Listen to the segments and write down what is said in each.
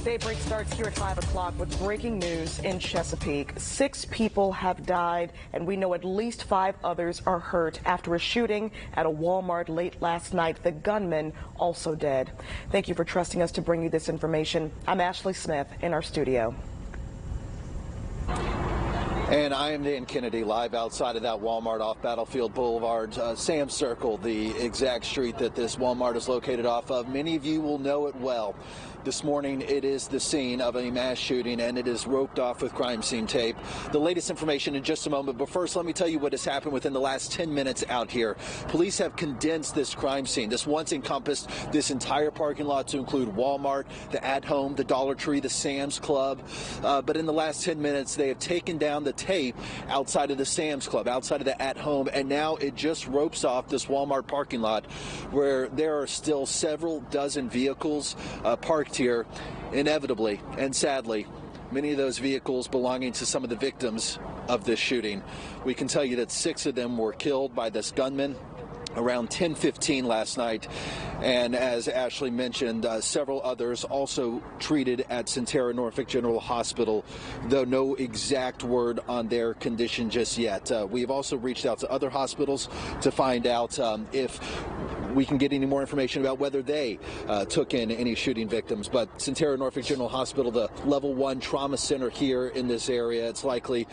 Daybreak starts here at 5 o'clock with breaking news in Chesapeake. 6 people have died, and we know at least 5 others are hurt after a shooting at a Walmart late last night. The gunman also dead. Thank you for trusting us to bring you this information. I'm Ashley Smith in our studio. And I am Dan Kennedy, live outside of that Walmart off Battlefield Boulevard, Sam's Circle, the exact street that this Walmart is located off of. Many of you will know it well. This morning, it is the scene of a mass shooting, and it is roped off with crime scene tape. The latest information in just a moment, but first, let me tell you what has happened within the last 10 minutes out here. Police have condensed this crime scene. This once encompassed this entire parking lot to include Walmart, the At Home, the Dollar Tree, the Sam's Club. But in the last 10 minutes, they have taken down the tape outside of the Sam's Club, outside of the At Home, and now it just ropes off this Walmart parking lot where there are still several dozen vehicles parked here, inevitably and sadly, many of those vehicles belonging to some of the victims of this shooting. We can tell you that 6 of them were killed by this gunman around 10:15 last night, and as Ashley mentioned, several others also treated at Centera Norfolk General Hospital, though no exact word on their condition just yet. We have also reached out to other hospitals to find out if we can get any more information about whether they took in any shooting victims. But Centera Norfolk General Hospital, the level 1 trauma center here in this area, it's likely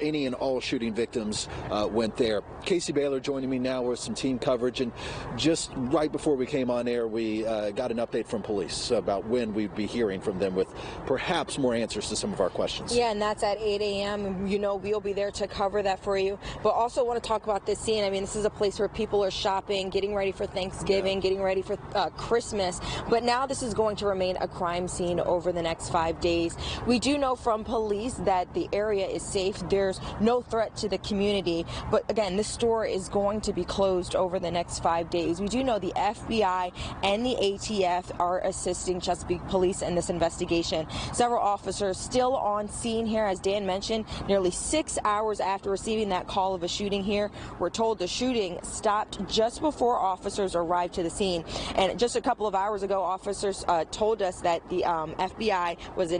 any and all shooting victims went there. Casey Baylor joining me now with some team coverage, and just right before we came on air, we got an update from police about when we'd be hearing from them with perhaps more answers to some of our questions. Yeah, and that's at 8 a.m. You know, we'll be there to cover that for you. But also want to talk about this scene. I mean, this is a place where people are shopping, getting ready for Thanksgiving, getting ready for Christmas. But now this is going to remain a crime scene over the next 5 days. We do know from police that the area is safe. There's no threat to the community. But again, this store is going to be closed over the next 5 days. We do know the FBI and the ATF are assisting Chesapeake police in this investigation. Several officers still on scene here, as Dan mentioned, nearly 6 hours after receiving that call of a shooting here. We're told the shooting stopped just before officers arrived to the scene. And just a couple of hours ago, officers told us that the FBI was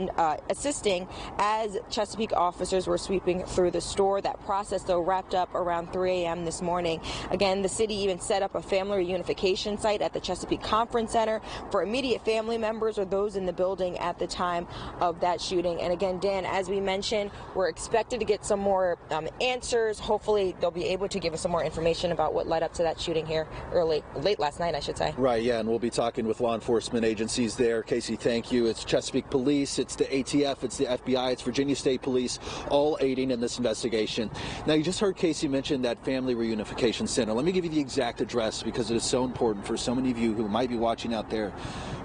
assisting as Chesapeake officers were sweeping through the store. That process, though, wrapped up around 3 a.m. this morning. Again, the city even set up a family reunification site at the Chesapeake Conference Center for immediate family members or those in the building at the time of that shooting. And again, Dan, as we mentioned, we're expected to get some more answers. Hopefully, they'll be able to give us some more information about what led up to that shooting here late last night, I should say. Right, yeah, and we'll be talking with law enforcement agencies there. Casey, thank you. It's Chesapeake Police, it's the ATF, it's the FBI, it's Virginia State Police, all aiding in this investigation. Now, you just heard Casey mention that Family Reunification Center. Let me give you the exact address because it is so important for so many of you who might be watching out there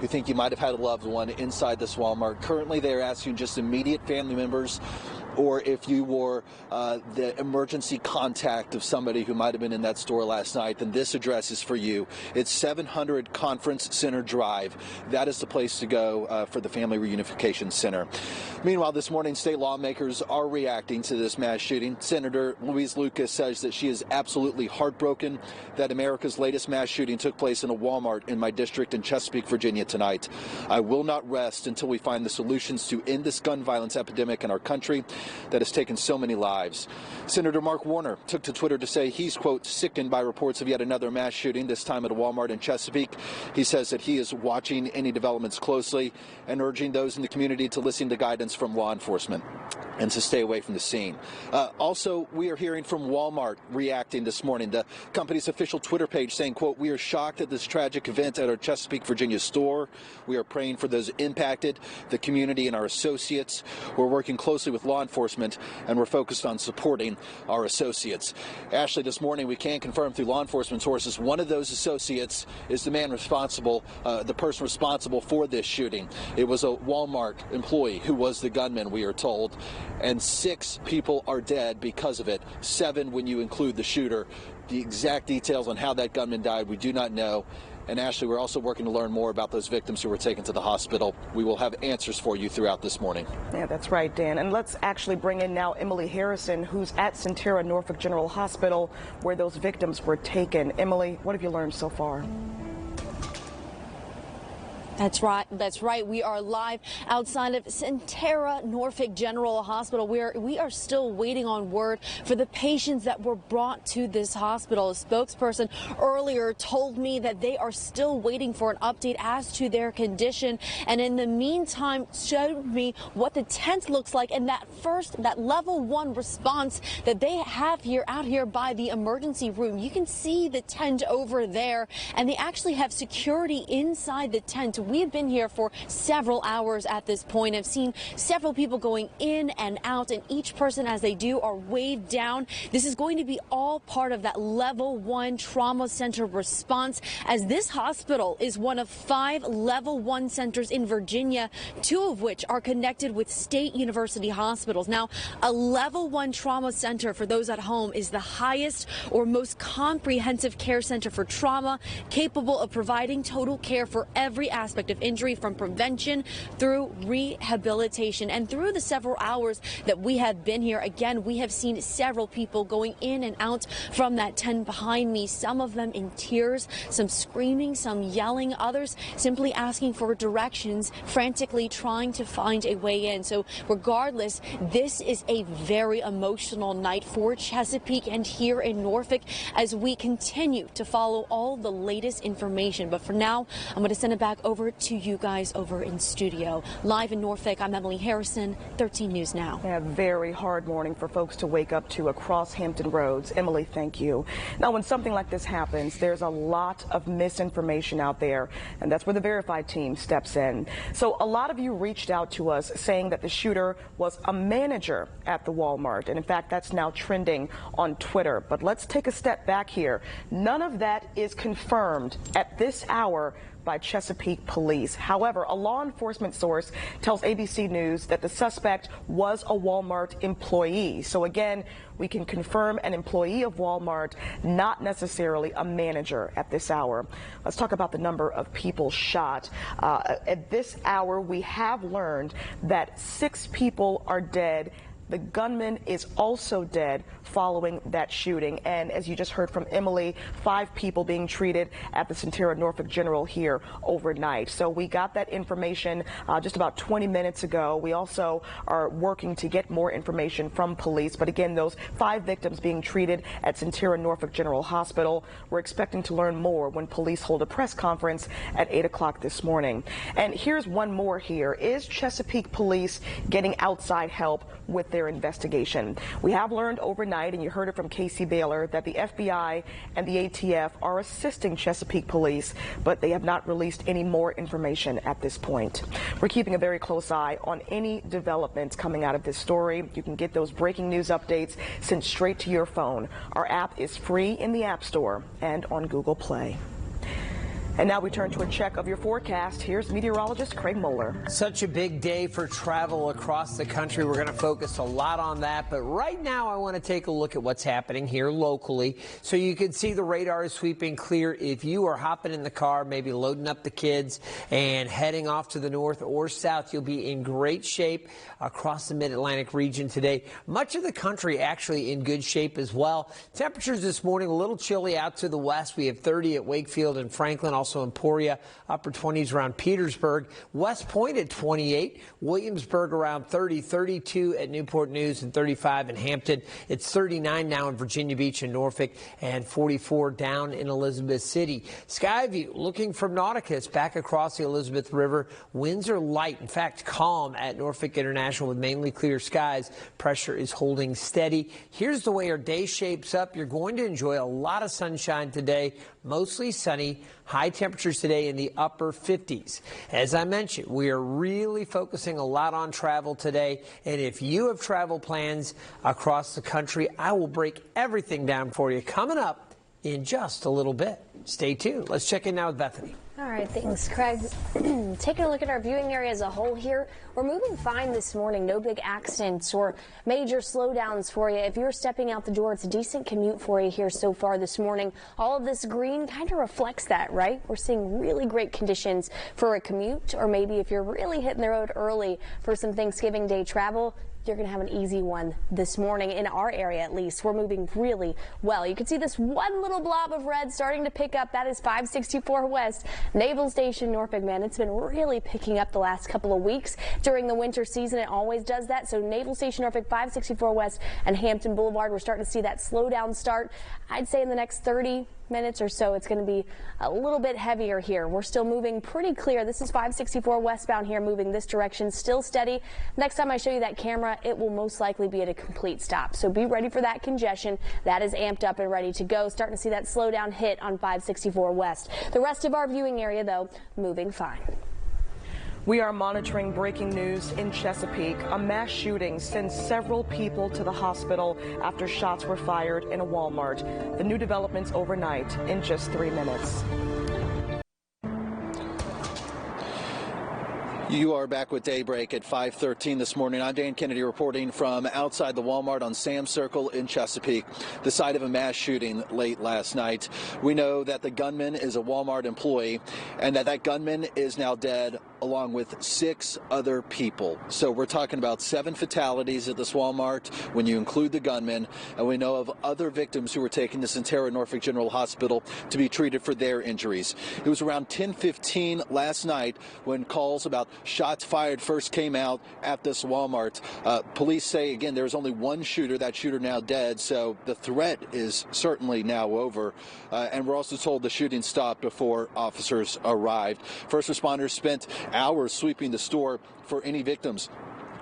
who think you might have had a loved one inside this Walmart. Currently, they are asking just immediate family members, or if you were the emergency contact of somebody who might have been in that store last night, then this address is for you. It's 700 Conference Center Drive. That is the place to go for the Family Reunification Center. Meanwhile, this morning, state lawmakers are reacting to this mass shooting. Senator Louise Lucas says that she is absolutely heartbroken that America's latest mass shooting took place in a Walmart in my district in Chesapeake, Virginia tonight. I will not rest until we find the solutions to end this gun violence epidemic in our country that has taken so many lives. Senator Mark Warner took to Twitter to say he's, quote, sickened by reports of yet another mass shooting, this time at a Walmart in Chesapeake. He says that he is watching any developments closely and urging those in the community to listen to guidance from law enforcement and to stay away from the scene. Also, we are hearing from Walmart reacting this morning. The company's official Twitter page saying, quote, we are shocked at this tragic event at our Chesapeake, Virginia store. We are praying for those impacted, the community, and our associates. We're working closely with law enforcement, and we're focused on supporting our associates. Ashley, this morning we can confirm through law enforcement sources one of those associates is the man responsible, the person responsible for this shooting. It was a Walmart employee who was the gunman, we are told, and 6 people are dead because of it, 7 when you include the shooter. The exact details on how that gunman died, we do not know. And Ashley, we're also working to learn more about those victims who were taken to the hospital. We will have answers for you throughout this morning. Yeah, that's right, Dan. And let's actually bring in now Emily Harrison, who's at Centera Norfolk General Hospital, where those victims were taken. Emily, what have you learned so far? That's right. We are live outside of Centera Norfolk General Hospital, where we are still waiting on word for the patients that were brought to this hospital. A spokesperson earlier told me that they are still waiting for an update as to their condition, and in the meantime showed me what the tent looks like and that level 1 response that they have here out here by the emergency room. You can see the tent over there, and they actually have security inside the tent. We've been here for several hours at this point. I've seen several people going in and out, and each person as they do are waved down. This is going to be all part of that level 1 trauma center response, as this hospital is one of 5 level 1 centers in Virginia, 2 of which are connected with state university hospitals. Now, a level 1 trauma center, for those at home, is the highest or most comprehensive care center for trauma, capable of providing total care for every aspect of injury, from prevention through rehabilitation. And through the several hours that we have been here, again, we have seen several people going in and out from that tent behind me, some of them in tears, some screaming, some yelling, others simply asking for directions, frantically trying to find a way in. So regardless, this is a very emotional night for Chesapeake and here in Norfolk as we continue to follow all the latest information. But for now, I'm going to send it back over to you guys over in studio. Live in Norfolk, I'm Emily Harrison, 13 News Now. Yeah, very hard morning for folks to wake up to across Hampton Roads. Emily, thank you. Now, when something like this happens, there's a lot of misinformation out there, and that's where the Verified team steps in. So a lot of you reached out to us saying that the shooter was a manager at the Walmart, and in fact, that's now trending on Twitter. But let's take a step back here. None of that is confirmed at this hour by Chesapeake police. However, a law enforcement source tells ABC News that the suspect was a Walmart employee. So again, we can confirm an employee of Walmart, not necessarily a manager at this hour. Let's talk about the number of people shot. At this hour, we have learned that 6 people are dead. The gunman is also dead following that shooting. And as you just heard from Emily, 5 people being treated at the Centera Norfolk General here overnight. So we got that information just about 20 minutes ago. We also are working to get more information from police. But again, those 5 victims being treated at Centera Norfolk General Hospital. We're expecting to learn more when police hold a press conference at 8 o'clock this morning. And here's one more here. Is Chesapeake police getting outside help with their investigation? We have learned overnight, and you heard it from Casey Baylor, that the FBI and the ATF are assisting Chesapeake police, but they have not released any more information at this point. We're keeping a very close eye on any developments coming out of this story. You can get those breaking news updates sent straight to your phone. Our app is free in the App Store and on Google Play. And now we turn to a check of your forecast. Here's meteorologist Craig Moeller. Such a big day for travel across the country. We're going to focus a lot on that. But right now, I want to take a look at what's happening here locally. So you can see the radar is sweeping clear. If you are hopping in the car, maybe loading up the kids and heading off to the north or south, you'll be in great shape across the mid-Atlantic region today. Much of the country actually in good shape as well. Temperatures this morning a little chilly out to the west. We have 30 at Wakefield and Franklin. Also Emporia, upper 20s around Petersburg. West Point at 28. Williamsburg around 30. 32 at Newport News and 35 in Hampton. It's 39 now in Virginia Beach and Norfolk and 44 down in Elizabeth City. Skyview looking from Nauticus back across the Elizabeth River. Winds are light. In fact, calm at Norfolk International with mainly clear skies. Pressure is holding steady. Here's the way our day shapes up. You're going to enjoy a lot of sunshine today. Mostly sunny. High temperatures today in the upper 50s. As I mentioned, we are really focusing a lot on travel today. And if you have travel plans across the country, I will break everything down for you coming up in just a little bit. Stay tuned. Let's check in now with Bethany. All right, thanks, Craig. Taking a look at our viewing area as a whole here, we're moving fine this morning. No big accidents or major slowdowns for you. If you're stepping out the door, it's a decent commute for you here so far this morning. All of this green kind of reflects that, right? We're seeing really great conditions for a commute, or maybe if you're really hitting the road early for some Thanksgiving Day travel, you're going to have an easy one this morning in our area, at least. We're moving really well. You can see this one little blob of red starting to pick up. That is 564 west Naval Station, Norfolk, man, it's been really picking up the last couple of weeks during the winter season. It always does that. So Naval Station, Norfolk, 564 West and Hampton Boulevard, we're starting to see that slowdown start. I'd say in the next 30 minutes or so, it's going to be a little bit heavier here. We're still moving pretty clear. This is 564 westbound here, moving this direction, still steady. Next time I show you that camera, it will most likely be at a complete stop. So be ready for that congestion. That is amped up and ready to go. Starting to see that slowdown hit on 564 west. The rest of our viewing area, though, moving fine. We are monitoring breaking news in Chesapeake. A mass shooting sends several people to the hospital after shots were fired in a Walmart. The new developments overnight in just 3 minutes. You are back with Daybreak at 5:13 this morning. I'm Dan Kennedy reporting from outside the Walmart on Sam Circle in Chesapeake, the site of a mass shooting late last night. We know that the gunman is a Walmart employee and that gunman is now dead along with 6 other people. So we're talking about 7 fatalities at this Walmart when you include the gunman, and we know of other victims who were taken to Centera Norfolk General Hospital to be treated for their injuries. It was around 10:15 last night when calls about shots fired first came out at this Walmart. Police say, again, there's only one shooter, that shooter now dead, so the threat is certainly now over. And we're also told the shooting stopped before officers arrived. First responders spent hours sweeping the store for any victims,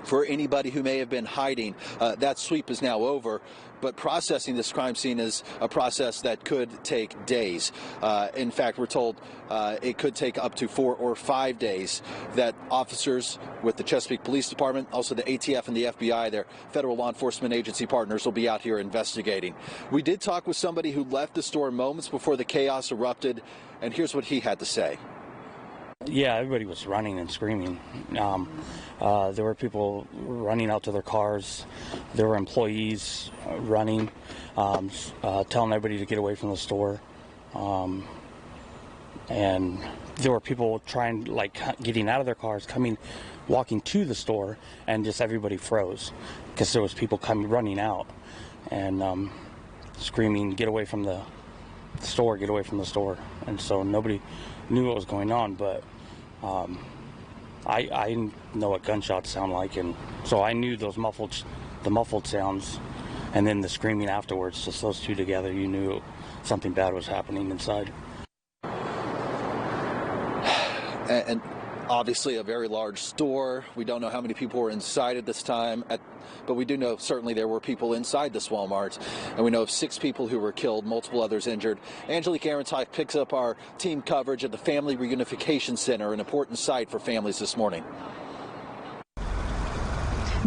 for anybody who may have been hiding. That sweep is now over, but processing this crime scene is a process that could take days. In fact, we're told it could take up to 4 or 5 days that officers with the Chesapeake Police Department, also the ATF and the FBI, their federal law enforcement agency partners, will be out here investigating. We did talk with somebody who left the store moments before the chaos erupted, and here's what he had to say. Yeah, everybody was running and screaming. There were people running out to their cars. There were employees running, telling everybody to get away from the store. And there were people trying, getting out of their cars, walking to the store, and just everybody froze because there was people running out and screaming, "Get away from the store, get away from the store." And so nobody knew what was going on, but I know what gunshots sound like, and so I knew the muffled sounds, and then the screaming afterwards. Just those two together, you knew something bad was happening inside. And obviously a very large store. We don't know how many people were inside at this time, but we do know certainly there were people inside this Walmart, and we know of 6 people who were killed, multiple others injured. Angelique Arentock picks up our team coverage at the Family Reunification Center, an important site for families this morning.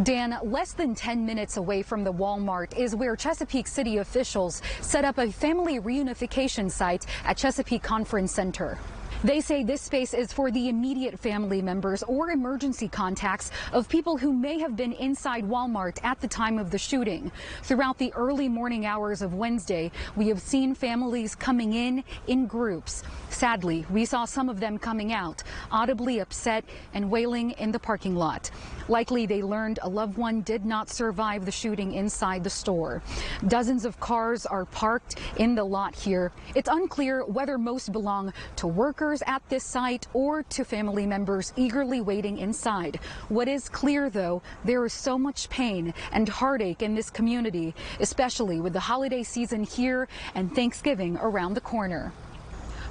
Dan, less than 10 minutes away from the Walmart is where Chesapeake City officials set up a family reunification site at Chesapeake Conference Center. They say this space is for the immediate family members or emergency contacts of people who may have been inside Walmart at the time of the shooting. Throughout the early morning hours of Wednesday, we have seen families coming in groups. Sadly, we saw some of them coming out, audibly upset and wailing in the parking lot. Likely they learned a loved one did not survive the shooting inside the store. Dozens of cars are parked in the lot here. It's unclear whether most belong to workers at this site or to family members eagerly waiting inside. What is clear, though, there is so much pain and heartache in this community, especially with the holiday season here and Thanksgiving around the corner.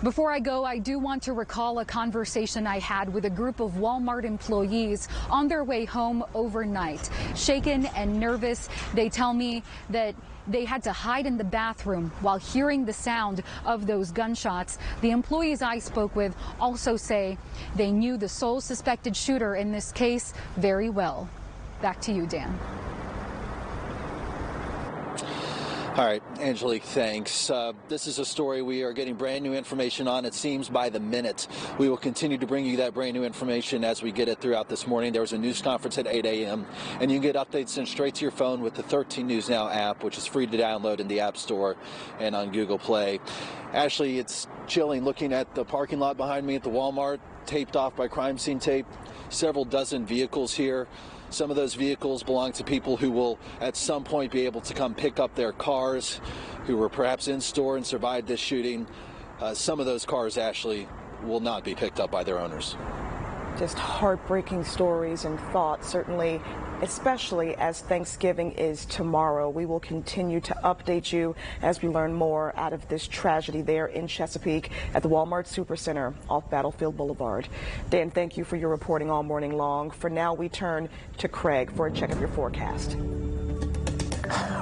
Before I go, I do want to recall a conversation I had with a group of Walmart employees on their way home overnight. Shaken and nervous, they tell me that they had to hide in the bathroom while hearing the sound of those gunshots. The employees I spoke with also say they knew the sole suspected shooter in this case very well. Back to you, Dan. All right, Angelique, thanks. This is a story we are getting brand new information on, it seems, by the minute. We will continue to bring you that brand new information as we get it throughout this morning. There was a news conference at 8 a.m., and you can get updates sent straight to your phone with the 13 News Now app, which is free to download in the App Store and on Google Play. Ashley, it's chilling looking at the parking lot behind me at the Walmart, taped off by crime scene tape. Several dozen vehicles here. Some of those vehicles belong to people who will at some point be able to come pick up their cars, who were perhaps in store and survived this shooting. Some of those cars, Ashley, will not be picked up by their owners. Just heartbreaking stories and thoughts, certainly, especially as Thanksgiving is tomorrow. We will continue to update you as we learn more out of this tragedy there in Chesapeake at the Walmart Supercenter off Battlefield Boulevard. Dan, thank you for your reporting all morning long. For now, we turn to Craig for a check of your forecast.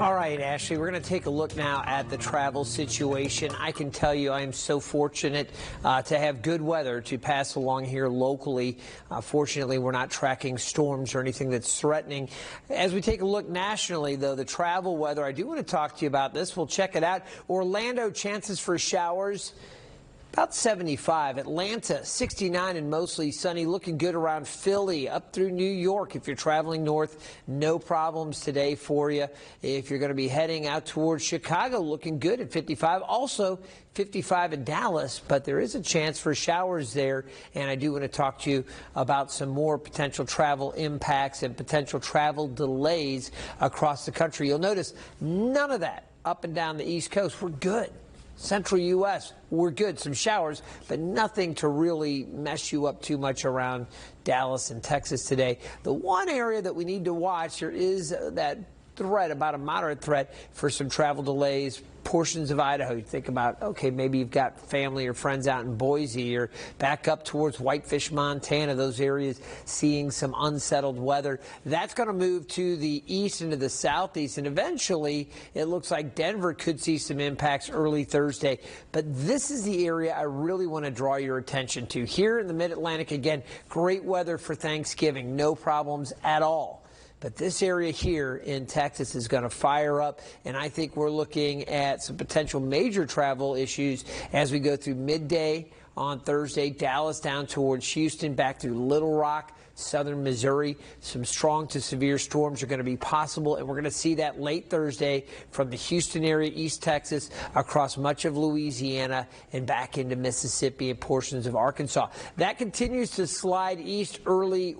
All right, Ashley, we're going to take a look now at the travel situation. I can tell you I am so fortunate to have good weather to pass along here locally. Fortunately, we're not tracking storms or anything that's threatening. As we take a look nationally, though, the travel weather, I do want to talk to you about this. We'll check it out. Orlando, chances for showers. About 75. Atlanta, 69 and mostly sunny. Looking good around Philly, up through New York. If you're traveling north, no problems today for you. If you're going to be heading out towards Chicago, looking good at 55. Also 55 in Dallas, but there is a chance for showers there. And I do want to talk to you about some more potential travel impacts and potential travel delays across the country. You'll notice none of that up and down the East Coast. We're good. Central U.S., we're good. Some showers, but nothing to really mess you up too much around Dallas and Texas today. The one area that we need to watch, there is that threat, about a moderate threat for some travel delays. Portions of Idaho, you think about, okay, maybe you've got family or friends out in Boise or back up towards Whitefish, Montana, those areas seeing some unsettled weather. That's going to move to the east and to the southeast, and eventually it looks like Denver could see some impacts early Thursday. But this is the area I really want to draw your attention to. Here in the Mid-Atlantic, again, great weather for Thanksgiving, no problems at all. But this area here in Texas is going to fire up, and I think we're looking at some potential major travel issues as we go through midday on Thursday. Dallas down towards Houston, back through Little Rock, southern Missouri. Some strong to severe storms are going to be possible, and we're going to see that late Thursday from the Houston area, East Texas, across much of Louisiana and back into Mississippi and portions of Arkansas. That continues to slide east early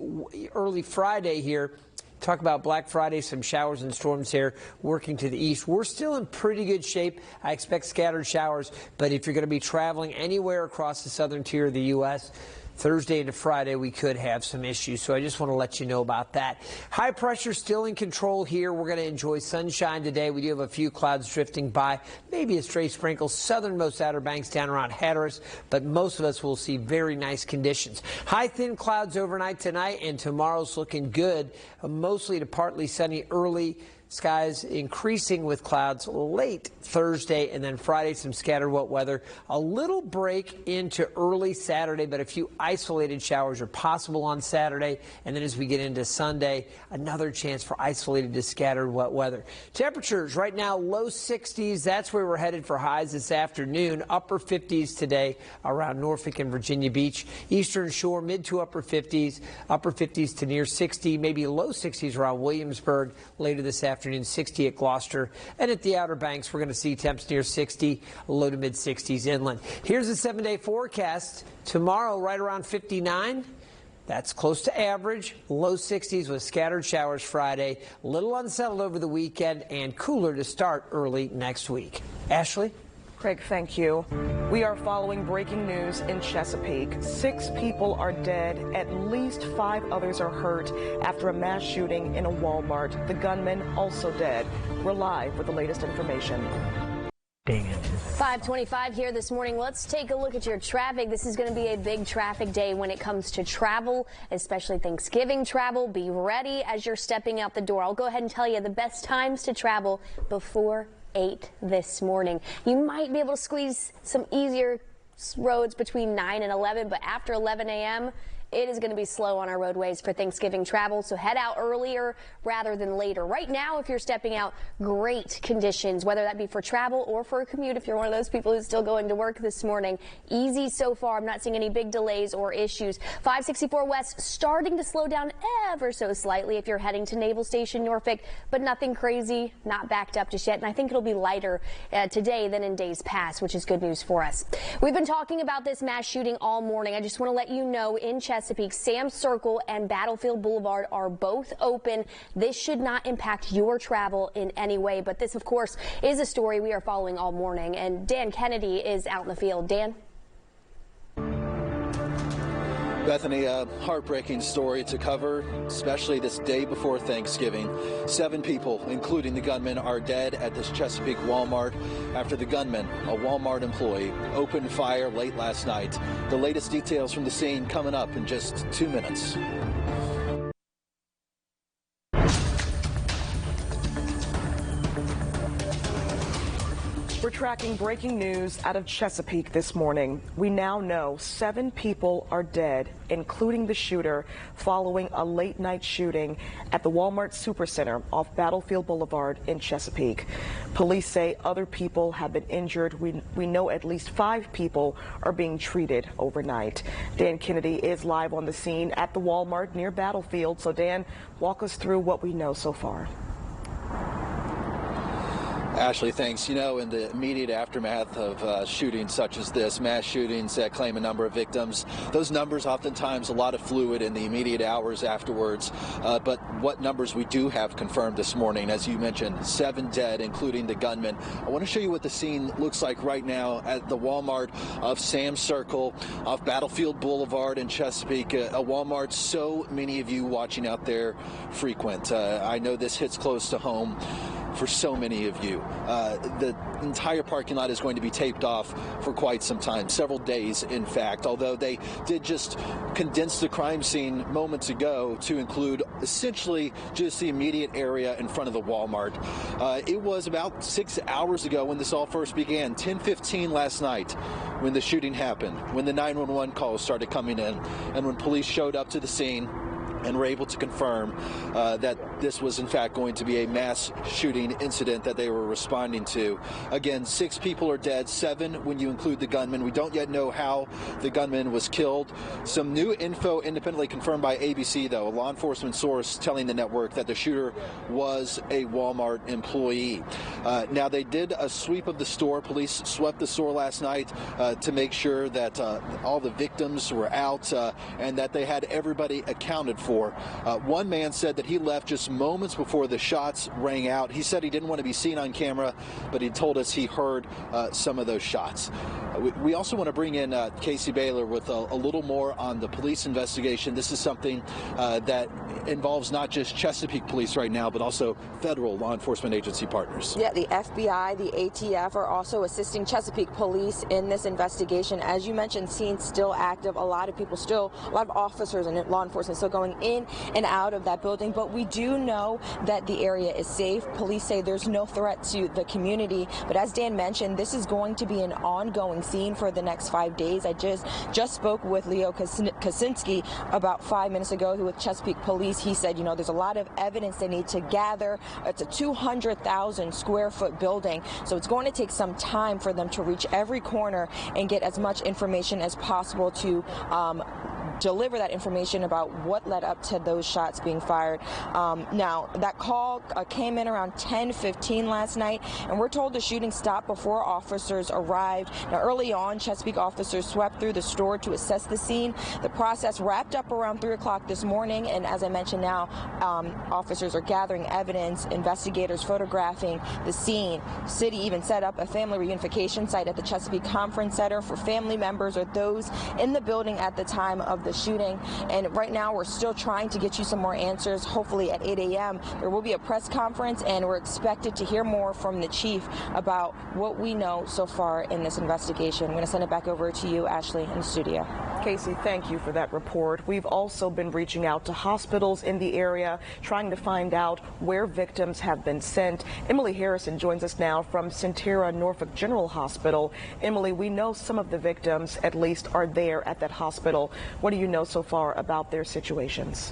Friday here. Talk about Black Friday, some showers and storms here working to the east. We're still in pretty good shape. I expect scattered showers, but if you're going to be traveling anywhere across the southern tier of the U.S., Thursday into Friday, we could have some issues. So I just want to let you know about that. High pressure still in control here. We're going to enjoy sunshine today. We do have a few clouds drifting by, maybe a stray sprinkle. Southernmost Outer Banks down around Hatteras, but most of us will see very nice conditions. High thin clouds overnight tonight, and tomorrow's looking good. Mostly to partly sunny early. Skies increasing with clouds late Thursday, and then Friday some scattered wet weather. A little break into early Saturday, but a few isolated showers are possible on Saturday. And then as we get into Sunday, another chance for isolated to scattered wet weather. Temperatures right now low 60s. That's where we're headed for highs this afternoon. Upper 50s today around Norfolk and Virginia Beach. Eastern Shore mid to upper 50s. Upper 50s to near 60, maybe low 60s around Williamsburg later this afternoon. 60 at Gloucester, and at the Outer Banks we're going to see temps near 60, low to mid 60s inland. Here's a 7-day forecast. Tomorrow right around 59. That's close to average. Low 60s with scattered showers Friday. A little unsettled over the weekend and cooler to start early next week. Ashley? Craig, thank you. We are following breaking news in Chesapeake. 6 people are dead. At least 5 others are hurt after a mass shooting in a Walmart. The gunman also dead. We're live with the latest information. 5:25 here this morning. Let's take a look at your traffic. This is going to be a big traffic day when it comes to travel, especially Thanksgiving travel. Be ready as you're stepping out the door. I'll go ahead and tell you the best times to travel before 8 this morning. You might be able to squeeze some easier roads between 9 and 11, but after 11 a.m., it is going to be slow on our roadways for Thanksgiving travel, so head out earlier rather than later. Right now, if you're stepping out, great conditions, whether that be for travel or for a commute. If you're one of those people who's still going to work this morning, easy so far. I'm not seeing any big delays or issues. 564 West starting to slow down ever so slightly if you're heading to Naval Station Norfolk, but nothing crazy, not backed up just yet. And I think it'll be lighter today than in days past, which is good news for us. We've been talking about this mass shooting all morning. I just want to let you know in Chesapeake, Sam's Circle and Battlefield Boulevard are both open. This should not impact your travel in any way, but this, of course, is a story we are following all morning. And Dan Kennedy is out in the field. Dan? Bethany, a heartbreaking story to cover, especially this day before Thanksgiving. 7 people, including the gunman, are dead at this Chesapeake Walmart after the gunman, a Walmart employee, opened fire late last night. The latest details from the scene coming up in just 2 minutes. We're tracking breaking news out of Chesapeake this morning. We now know 7 people are dead, including the shooter, following a late night shooting at the Walmart Supercenter off Battlefield Boulevard in Chesapeake. Police say other people have been injured. We know at least 5 people are being treated overnight. Dan Kennedy is live on the scene at the Walmart near Battlefield. So Dan, walk us through what we know so far. Ashley, thanks. You know, in the immediate aftermath of shootings such as this, mass shootings that claim a number of victims, those numbers oftentimes a lot of fluid in the immediate hours afterwards. But what numbers we do have confirmed this morning, as you mentioned, 7 dead, including the gunman. I want to show you what the scene looks like right now at the Walmart of Sam's Circle off Battlefield Boulevard in Chesapeake, a Walmart so many of you watching out there frequent. I know this hits close to home for so many of you. The entire parking lot is going to be taped off for quite some time, several days in fact, although they did just condense the crime scene moments ago to include essentially just the immediate area in front of the Walmart. It was about 6 hours ago when this all first began, 10:15 last night when the shooting happened, when the 911 calls started coming in, and when police showed up to the scene and were able to confirm that this was in fact going to be a mass shooting incident that they were responding to. Again, 6 people are dead, 7 when you include the gunman. We don't yet know how the gunman was killed. Some new info independently confirmed by ABC, though, a law enforcement source telling the network that the shooter was a Walmart employee. Now, they did a sweep of the store. Police swept the store last night to make sure that all the victims were out and that they had everybody accounted for. One man said that he left just moments before the shots rang out. He said he didn't want to be seen on camera, but he told us he heard some of those shots. We also want to bring in Casey Baylor with a little more on the police investigation. This is something that involves not just Chesapeake Police right now, but also federal law enforcement agency partners. Yeah, the FBI, the ATF are also assisting Chesapeake Police in this investigation. As you mentioned, scene still active. A lot of people still, a lot of officers and law enforcement still going in and out of that building. But we do know that the area is safe. Police say there's no threat to the community. But as Dan mentioned, this is going to be an ongoing scene for the next 5 days. I just spoke with Leo Kaczynski about 5 minutes ago, who with Chesapeake Police. He said, you know, there's a lot of evidence they need to gather. It's a 200,000 square foot building, so it's going to take some time for them to reach every corner and get as much information as possible to deliver that information about what led up to those shots being fired. Now, that call came in around 10:15 last night, and we're told the shooting stopped before officers arrived. Now, early on, Chesapeake officers swept through the store to assess the scene. The process wrapped up around 3 o'clock this morning, and as I mentioned now, officers are gathering evidence, investigators photographing the scene. City even set up a family reunification site at the Chesapeake Conference Center for family members or those in the building at the time of the shooting. And right now we're still trying to get you some more answers. Hopefully at 8 a.m. there will be a press conference, and we're expected to hear more from the chief about what we know so far in this investigation. I'm going to send it back over to you, Ashley, in the studio. Casey, thank you for that report. We've also been reaching out to hospitals in the area, trying to find out where victims have been sent. Emily Harrison joins us now from Centera Norfolk General Hospital. Emily, we know some of the victims, at least, are there at that hospital. What do you know so far about their situations?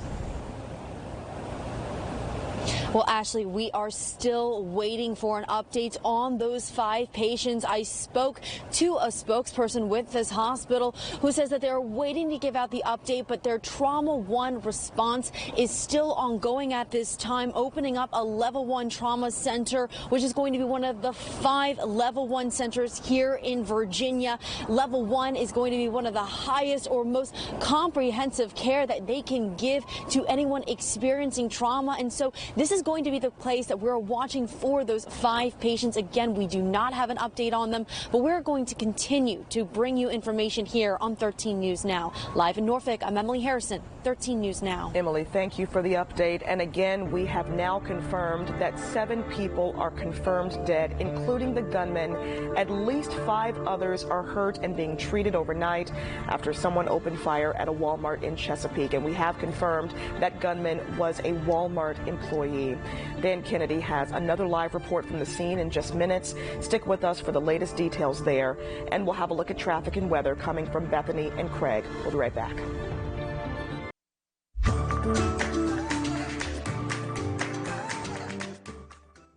Well, Ashley, we are still waiting for an update on those 5 patients. I spoke to a spokesperson with this hospital who says that they're waiting to give out the update, but their Trauma 1 response is still ongoing at this time, opening up a Level 1 trauma center, which is going to be one of the 5 Level 1 centers here in Virginia. Level 1 is going to be one of the highest or most comprehensive care that they can give to anyone experiencing trauma. And so this is is going to be the place that we're watching for those 5 patients. Again, we do not have an update on them, but we're going to continue to bring you information here on 13 News Now. Live in Norfolk, I'm Emily Harrison, 13 News Now. Emily, thank you for the update. And again, we have now confirmed that 7 people are confirmed dead, including the gunman. At least 5 others are hurt and being treated overnight after someone opened fire at a Walmart in Chesapeake. And we have confirmed that gunman was a Walmart employee. Dan Kennedy has another live report from the scene in just minutes. Stick with us for the latest details there. And we'll have a look at traffic and weather coming from Bethany and Craig. We'll be right back.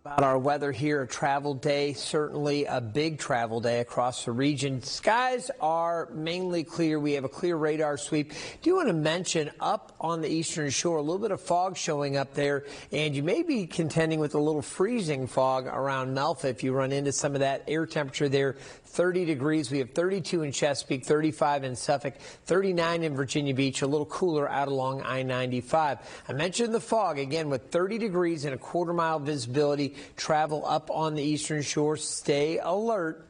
About our weather here, a travel day, certainly a big travel day across the region. Skies are mainly clear. We have a clear radar sweep. Do want to mention up on the eastern shore, a little bit of fog showing up there, and you may be contending with a little freezing fog around Melfa if you run into some of that. Air temperature there, 30 degrees. We have 32 in Chesapeake, 35 in Suffolk, 39 in Virginia Beach, a little cooler out along I-95. I mentioned the fog again with 30 degrees and a quarter-mile visibility. Travel up on the eastern shore. Stay alert.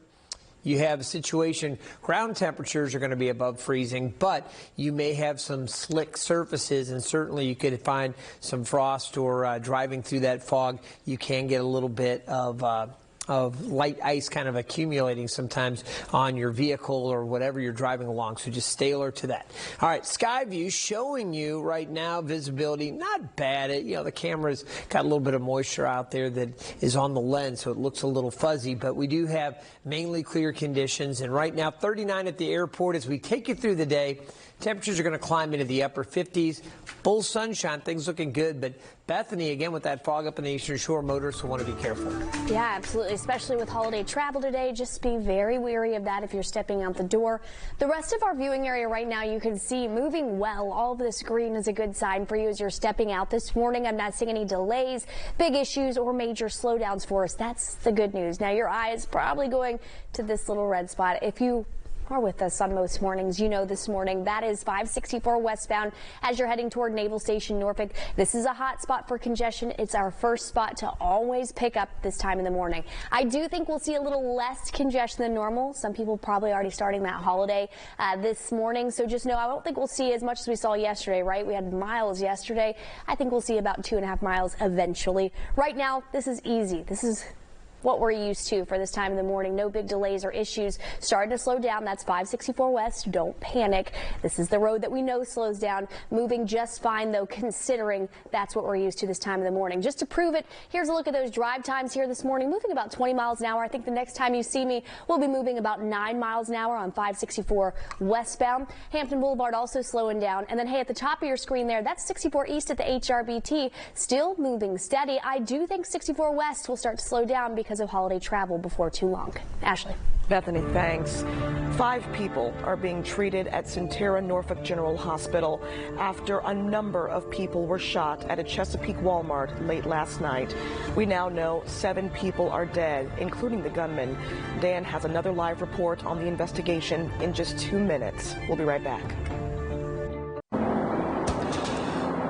You have a situation, ground temperatures are going to be above freezing, but you may have some slick surfaces, and certainly you could find some frost or driving through that fog, you can get a little bit of light ice kind of accumulating sometimes on your vehicle or whatever you're driving along. So just stay alert to that. All right, sky view showing you right now visibility not bad. The camera's got a little bit of moisture out there that is on the lens, so it looks a little fuzzy, but we do have mainly clear conditions. And right now 39 at the airport. As we take you through the day, temperatures are going to climb into the upper 50s. Full sunshine, things looking good, but Bethany, again, with that fog up in the eastern shore, motorists will want to be careful. Yeah, absolutely, especially with holiday travel today. Just be very wary of that if you're stepping out the door. The rest of our viewing area right now, you can see moving well. All of this green is a good sign for you as you're stepping out this morning. I'm not seeing any delays, big issues, or major slowdowns for us. That's the good news. Now, your eye is probably going to this little red spot. If you are with us on most mornings, you know this morning that is 564 westbound as you're heading toward Naval Station Norfolk. This is a hot spot for congestion. It's our first spot to always pick up this time in the morning. I do think we'll see a little less congestion than normal. Some people probably already starting that holiday this morning, so just know I don't think we'll see as much as we saw yesterday, right? We had miles yesterday. I think we'll see about 2.5 miles eventually. Right now, this is easy. This is what we're used to for this time in the morning. No big delays or issues. Starting to slow down. That's 564 west. Don't panic. This is the road that we know slows down. Moving just fine, though, considering that's what we're used to this time of the morning. Just to prove it, here's a look at those drive times here this morning. Moving about 20 miles an hour. I think the next time you see me, we'll be moving about 9 miles an hour on 564 westbound. Hampton Boulevard also slowing down. And then, hey, at the top of your screen there, that's 64 east at the HRBT. Still moving steady. I do think 64 west will start to slow down because of holiday travel before too long. Ashley. Bethany, thanks. 5 people are being treated at Centera Norfolk General Hospital after a number of people were shot at a Chesapeake Walmart late last night. We now know 7 people are dead, including the gunman. Dan has another live report on the investigation in just 2 minutes. We'll be right back.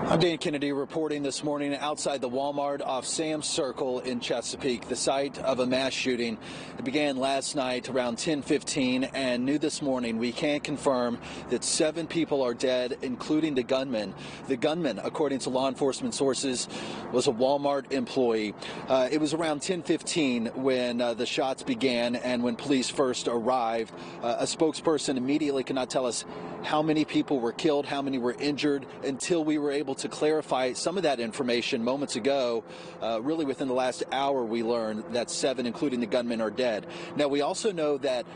I'm Dan Kennedy reporting this morning outside the Walmart off Sam's Circle in Chesapeake, the site of a mass shooting. It began last night around 10:15, and new this morning we can confirm that 7 people are dead, including the gunman. The gunman, according to law enforcement sources, was a Walmart employee. It was around 10:15 when the shots began, and when police first arrived, a spokesperson immediately could not tell us how many people were killed, how many were injured, until we were able to clarify some of that information moments ago. Really within the last hour, we learned that 7, including the gunman, are dead. Now, we also know that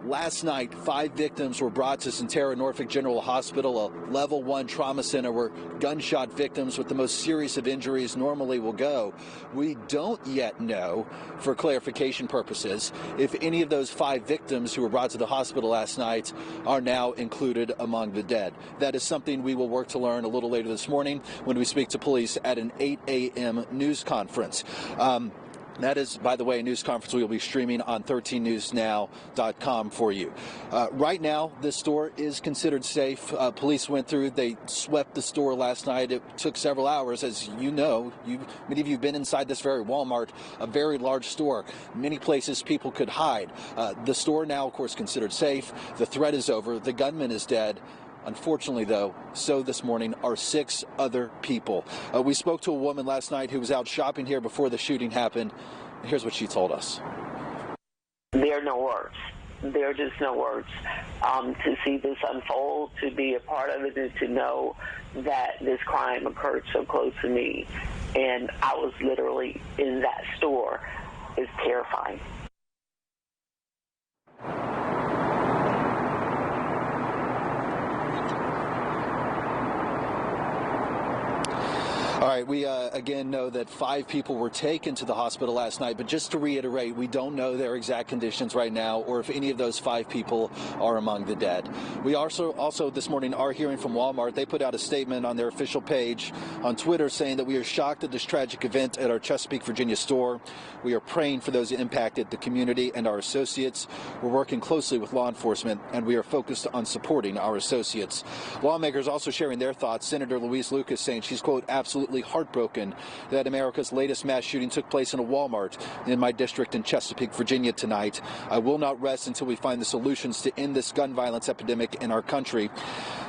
last night, 5 victims were brought to Centera Norfolk General Hospital, a level 1 trauma center where gunshot victims with the most serious of injuries normally will go. We don't yet know, for clarification purposes, if any of those 5 victims who were brought to the hospital last night are now included among the dead. That is something we will work to learn a little later this morning when we speak to police at an 8 a.m. news conference. That is, by the way, a news conference we will be streaming on 13newsnow.com for you. Right now, this store is considered safe. Police went through, they swept the store last night. It took several hours. As you know, many of you have been inside this very Walmart, a very large store. Many places people could hide. The store now, of course, considered safe. The threat is over. The gunman is dead. Unfortunately, though, so this morning are 6 other people. We spoke to a woman last night who was out shopping here before the shooting happened. Here's what she told us. There are no words. There are just no words. To see this unfold, to be a part of it, and to know that this crime occurred so close to me, and I was literally in that store, is terrifying. All right, we again know that 5 people were taken to the hospital last night, but just to reiterate, we don't know their exact conditions right now or if any of those 5 people are among the dead. We also this morning are hearing from Walmart. They put out a statement on their official page on Twitter saying that we are shocked at this tragic event at our Chesapeake, Virginia store. We are praying for those impacted, the community, and our associates. We're working closely with law enforcement, and we are focused on supporting our associates. Lawmakers also sharing their thoughts. Senator Louise Lucas saying she's, quote, absolutely heartbroken that America's latest mass shooting took place in a Walmart in my district in Chesapeake, Virginia tonight. I will not rest until we find the solutions to end this gun violence epidemic in our country.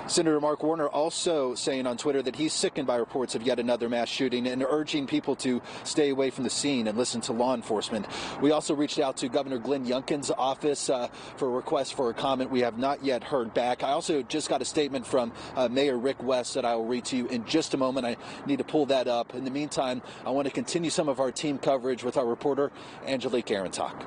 Senator Mark Warner also saying on Twitter that he's sickened by reports of yet another mass shooting and urging people to stay away from the scene and listen to law enforcement. We also reached out to Governor Glenn Youngkin's office for a request for a comment. We have not yet heard back. I also just got a statement from Mayor Rick West that I will read to you in just a moment. I need to pull that up. In the meantime, I want to continue some of our team coverage with our reporter, Angelique Arentak.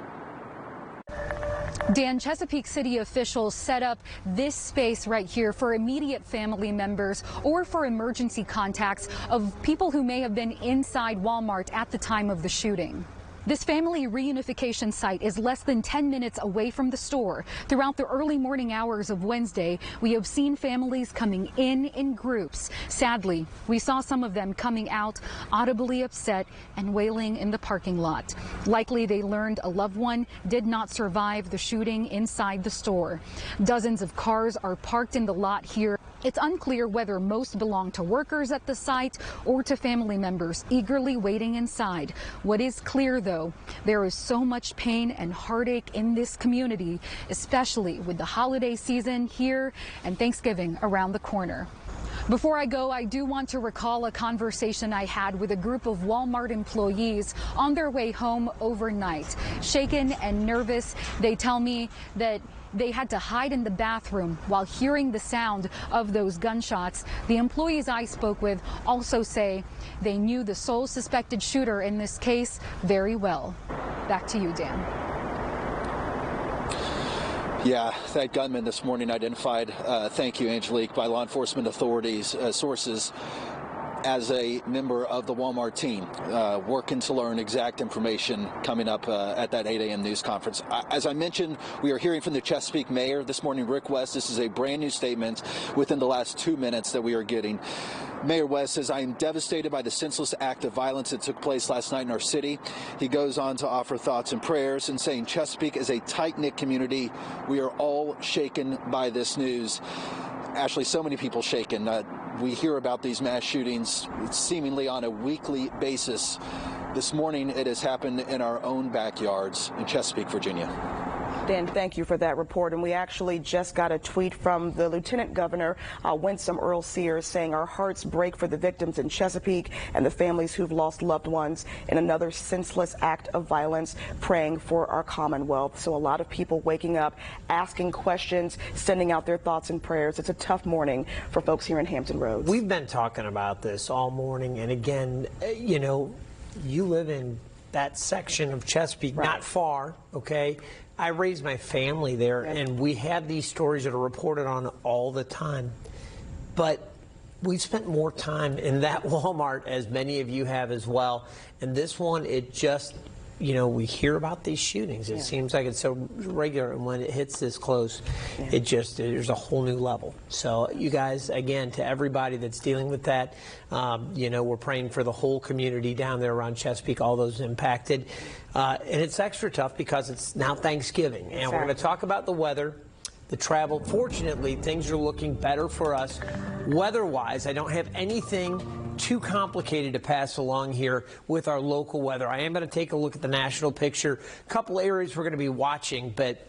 Dan, Chesapeake City officials set up this space right here for immediate family members or for emergency contacts of people who may have been inside Walmart at the time of the shooting. This family reunification site is less than 10 minutes away from the store. Throughout the early morning hours of Wednesday, we have seen families coming in groups. Sadly, we saw some of them coming out audibly upset and wailing in the parking lot. Likely they learned a loved one did not survive the shooting inside the store. Dozens of cars are parked in the lot here. It's unclear whether most belong to workers at the site or to family members eagerly waiting inside. What is clear, though, there is so much pain and heartache in this community, especially with the holiday season here and Thanksgiving around the corner. Before I go, I do want to recall a conversation I had with a group of Walmart employees on their way home overnight. Shaken and nervous, they tell me that they had to hide in the bathroom while hearing the sound of those gunshots. The employees I spoke with also say they knew the sole suspected shooter in this case very well. Back to you, Dan. Yeah, that gunman this morning identified, thank you, Angelique, by law enforcement authorities, sources, as a member of the Walmart team, working to learn exact information coming up at that 8 a.m. news conference. As I mentioned, we are hearing from the Chesapeake mayor this morning, Rick West. This is a brand new statement within the last 2 minutes that we are getting. Mayor West says, I am devastated by the senseless act of violence that took place last night in our city. He goes on to offer thoughts and prayers and saying Chesapeake is a tight-knit community. We are all shaken by this news. Ashley, so many people shaken. We hear about these mass shootings seemingly on a weekly basis. This morning, it has happened in our own backyards in Chesapeake, Virginia. Dan, thank you for that report. And we actually just got a tweet from the Lieutenant Governor, Winsome Earl Sears, saying our hearts break for the victims in Chesapeake and the families who've lost loved ones in another senseless act of violence, praying for our Commonwealth. So a lot of people waking up, asking questions, sending out their thoughts and prayers. It's a tough morning for folks here in Hampton Roads. We've been talking about this all morning. And again, you know, you live in that section of Chesapeake, right, not far, okay? I raised my family there, and we have these stories that are reported on all the time. But we've spent more time in that Walmart, as many of you have as well. And this one, it just we hear about these shootings. It seems like it's so regular, and when it hits this close, there's a whole new level. So you guys, again, to everybody that's dealing with that, we're praying for the whole community down there around Chesapeake, all those impacted. And it's extra tough because it's now Thanksgiving, and we're going to talk about the weather, the travel. Fortunately, things are looking better for us weather-wise. I don't have anything too complicated to pass along here with our local weather. I am going to take a look at the national picture. A couple areas we're going to be watching, but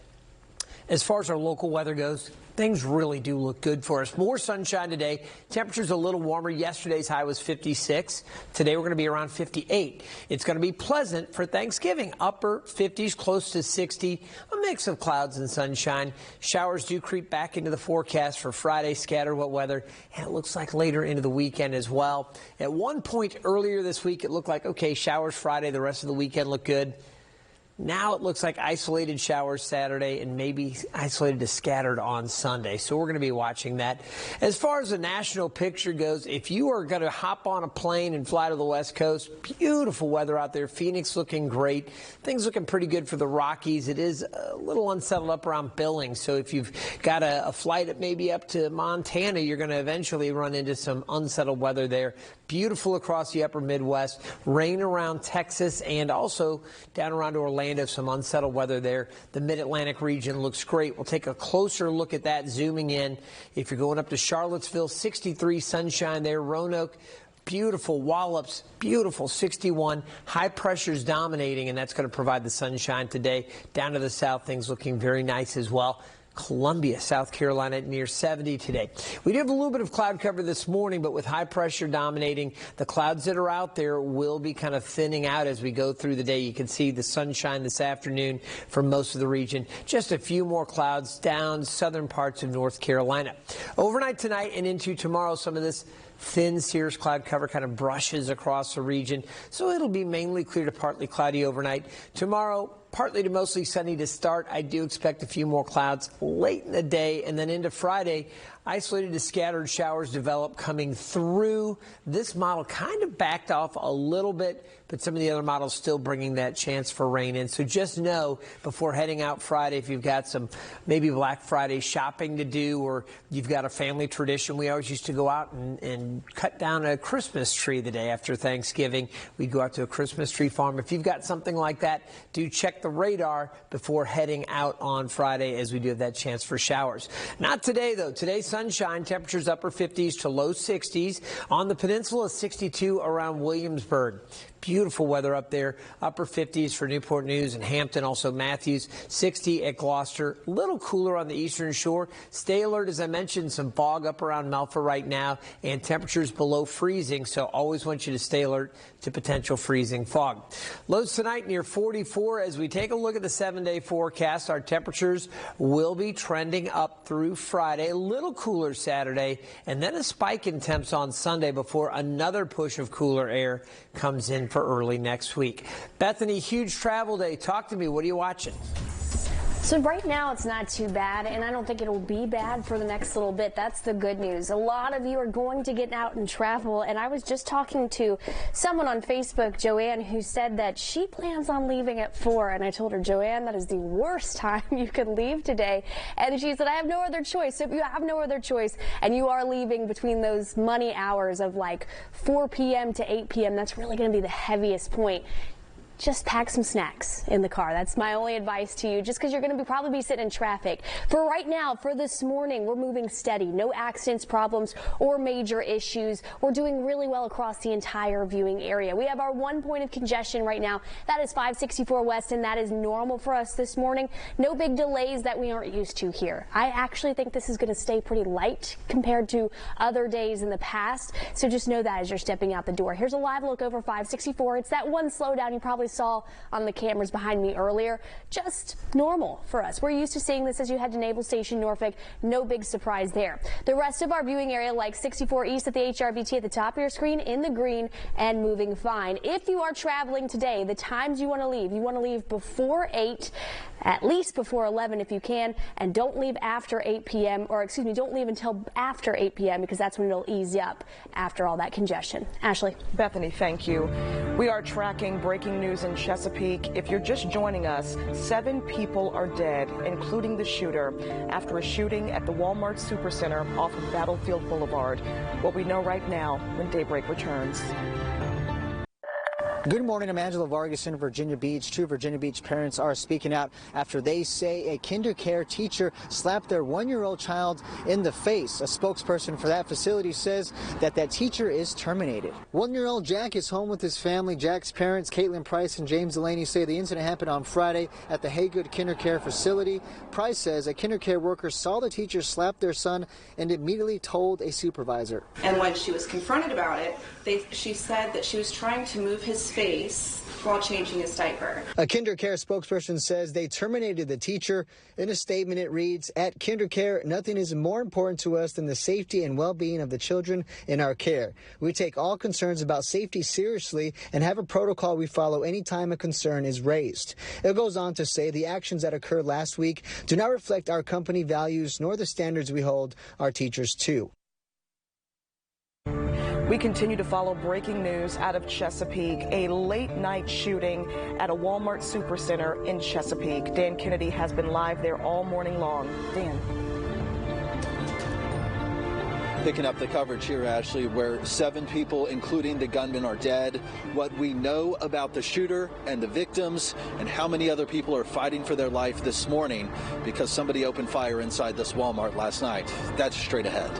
as far as our local weather goes, things really do look good for us. More sunshine today. Temperature's a little warmer. Yesterday's high was 56. Today we're going to be around 58. It's going to be pleasant for Thanksgiving. Upper 50s, close to 60. A mix of clouds and sunshine. Showers do creep back into the forecast for Friday. Scattered wet weather. And it looks like later into the weekend as well. At one point earlier this week, it looked like, okay, showers Friday. The rest of the weekend looked good. Now it looks like isolated showers Saturday and maybe isolated to scattered on Sunday. So we're going to be watching that. As far as the national picture goes, if you are going to hop on a plane and fly to the West Coast, beautiful weather out there. Phoenix looking great. Things looking pretty good for the Rockies. It is a little unsettled up around Billings. So if you've got a flight that maybe up to Montana, you're going to eventually run into some unsettled weather there. Beautiful across the upper Midwest. Rain around Texas and also down around Orlando. Some unsettled weather there. The Mid-Atlantic region looks great. We'll take a closer look at that zooming in. If you're going up to Charlottesville, 63 sunshine there. Roanoke, beautiful. Wallops, beautiful, 61. High pressure's dominating, and that's going to provide the sunshine today. Down to the south, things looking very nice as well. Columbia, South Carolina, near 70 today. We do have a little bit of cloud cover this morning, but with high pressure dominating, the clouds that are out there will be kind of thinning out as we go through the day. You can see the sunshine this afternoon for most of the region. Just a few more clouds down southern parts of North Carolina. Overnight tonight and into tomorrow, some of this thin cirrus cloud cover kind of brushes across the region, so it'll be mainly clear to partly cloudy overnight. Tomorrow, partly to mostly sunny to start. I do expect a few more clouds late in the day, and then into Friday, isolated to scattered showers develop coming through. This model kind of backed off a little bit, but some of the other models still bringing that chance for rain in. So just know before heading out Friday, if you've got some maybe Black Friday shopping to do, or you've got a family tradition. We always used to go out and cut down a Christmas tree the day after Thanksgiving. We'd go out to a Christmas tree farm. If you've got something like that, do check the radar before heading out on Friday, as we do have that chance for showers. Not today, though. Today's sunshine, temperatures upper 50s to low 60s. On the peninsula, 62 around Williamsburg. Beautiful weather up there. Upper 50s for Newport News and Hampton, also Matthews. 60 at Gloucester. A little cooler on the eastern shore. Stay alert, as I mentioned, some fog up around Melfa right now, and temperatures below freezing, so always want you to stay alert to potential freezing fog. Lows tonight near 44. As we take a look at the 7-day forecast, our temperatures will be trending up through Friday. A little cooler Saturday, and then a spike in temps on Sunday before another push of cooler air comes in for early next week. Bethany, huge travel day. Talk to me. What are you watching? So right now it's not too bad, and I don't think it'll be bad for the next little bit. That's the good news. A lot of you are going to get out and travel, and I was just talking to someone on Facebook, Joanne, who said that she plans on leaving at 4, and I told her, Joanne, that is the worst time you could leave today. And she said, I have no other choice. So if you have no other choice and you are leaving between those money hours of like 4 p.m. to 8 p.m., that's really going to be the heaviest point. Just pack some snacks in the car. That's my only advice to you, just because you're going to probably be sitting in traffic. For right now, for this morning, we're moving steady. No accidents, problems, or major issues. We're doing really well across the entire viewing area. We have our one point of congestion right now. That is 564 West, and that is normal for us this morning. No big delays that we aren't used to here. I actually think this is going to stay pretty light compared to other days in the past. So just know that as you're stepping out the door. Here's a live look over 564. It's that one slowdown you probably saw on the cameras behind me earlier. Just normal for us. We're used to seeing this as you head to Naval Station, Norfolk. No big surprise there. The rest of our viewing area, like 64 East at the HRBT at the top of your screen, in the green and moving fine. If you are traveling today, the times you want to leave before 8, at least before 11 if you can, and don't leave after 8 p.m. or excuse me, don't leave until after 8 p.m. because that's when it'll ease up after all that congestion. Ashley. Bethany, thank you. We are tracking breaking news news in Chesapeake. If you're just joining us, 7 people are dead, including the shooter, after a shooting at the Walmart Supercenter off of Battlefield Boulevard. What we know right now when Daybreak returns. Good morning. I'm Angela Vargas in Virginia Beach. 2 Virginia Beach parents are speaking out after they say a kindergarten teacher slapped their 1-year-old child in the face. A spokesperson for that facility says that teacher is terminated. 1-year-old Jack is home with his family. Jack's parents, Caitlin Price and James Delaney, say the incident happened on Friday at the Haygood Kindercare facility. Price says a kindercare worker saw the teacher slap their son and immediately told a supervisor. And when she was confronted about it, she said that she was trying to move his face while changing his diaper. A KinderCare spokesperson says they terminated the teacher. In a statement, it reads, "At KinderCare, nothing is more important to us than the safety and well-being of the children in our care. We take all concerns about safety seriously and have a protocol we follow anytime a concern is raised." It goes on to say the actions that occurred last week do not reflect our company values nor the standards we hold our teachers to. We continue to follow breaking news out of Chesapeake, a late-night shooting at a Walmart Supercenter in Chesapeake. Dan Kennedy has been live there all morning long. Dan. Picking up the coverage here, Ashley, where 7 people, including the gunman, are dead. What we know about the shooter and the victims and how many other people are fighting for their life this morning because somebody opened fire inside this Walmart last night. That's straight ahead.